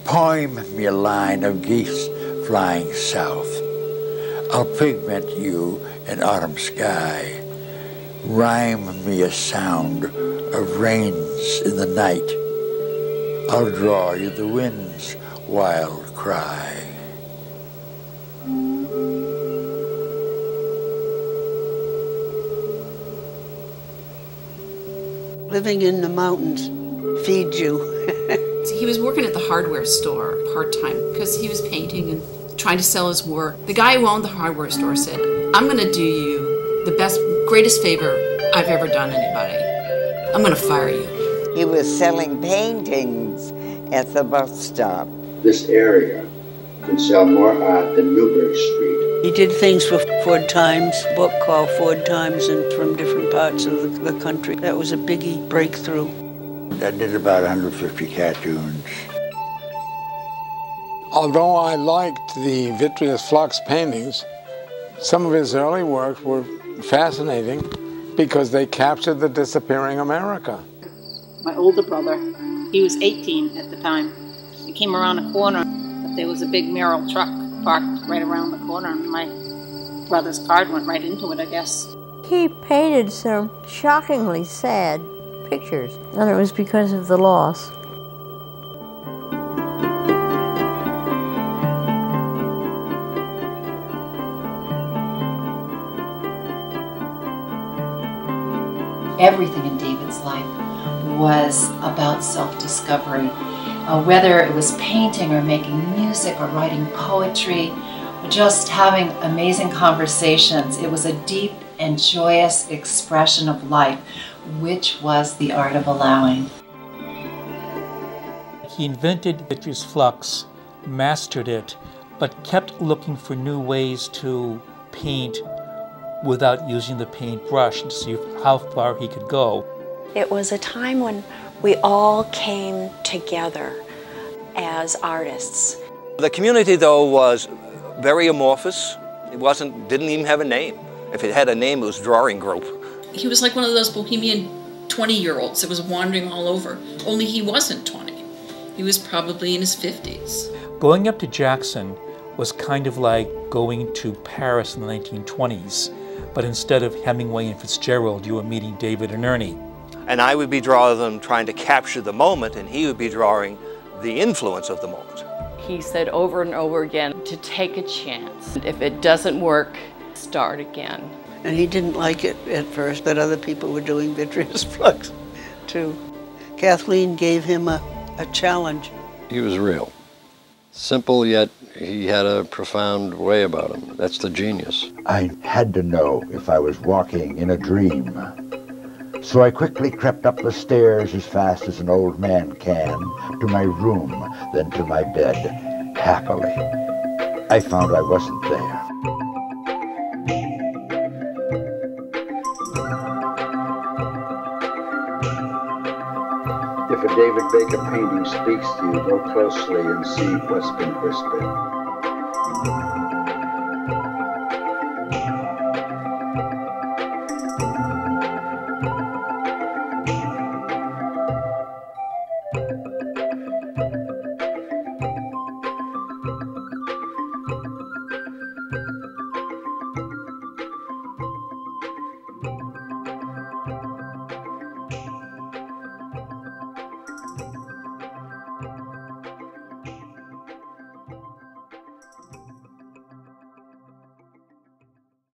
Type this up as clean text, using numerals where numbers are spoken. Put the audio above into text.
Poem me a line of geese flying south. I'll pigment you in autumn sky. Rhyme me a sound of rains in the night. I'll draw you the wind's wild cry. Living in the mountains feeds you. He was working at the hardware store part-time because he was painting and trying to sell his work. The guy who owned the hardware store said, I'm going to do you the best, greatest favor I've ever done anybody. I'm going to fire you. He was selling paintings at the bus stop. This area can sell more art than Newbury Street. He did things for Ford Times, a book called Ford Times, and from different parts of the country. That was a biggie breakthrough. I did about 150 cartoons. Although I liked the vitreous flux paintings, some of his early works were fascinating because they captured the disappearing America. My older brother, he was 18 at the time. He came around a corner, but there was a big Merrill truck parked right around the corner, and my brother's car went right into it, I guess. He painted some shockingly sad pictures, and it was because of the loss. Everything in David's life was about self-discovery. Whether it was painting or making music or writing poetry, or just having amazing conversations, it was a deep and joyous expression of life, which was the art of allowing. He invented vitreous flux, mastered it, but kept looking for new ways to paint without using the paintbrush to see how far he could go. It was a time when we all came together as artists. The community, though, was very amorphous. It didn't even have a name. If it had a name, it was drawing group. He was like one of those bohemian 20-year-olds that was wandering all over, only he wasn't 20. He was probably in his 50s. Going up to Jackson was kind of like going to Paris in the 1920s, but instead of Hemingway and Fitzgerald, you were meeting David and Ernie. And I would be drawing them, trying to capture the moment, and he would be drawing the influence of the moment. He said over and over again to take a chance. If it doesn't work, start again. And he didn't like it at first that other people were doing vitreous flux too. Kathleen gave him a challenge. He was real. Simple, yet he had a profound way about him. That's the genius. I had to know if I was walking in a dream. So I quickly crept up the stairs as fast as an old man can, to my room, then to my bed, happily. I found I wasn't there. If a David Baker painting speaks to you, go closely and see what's been whispered.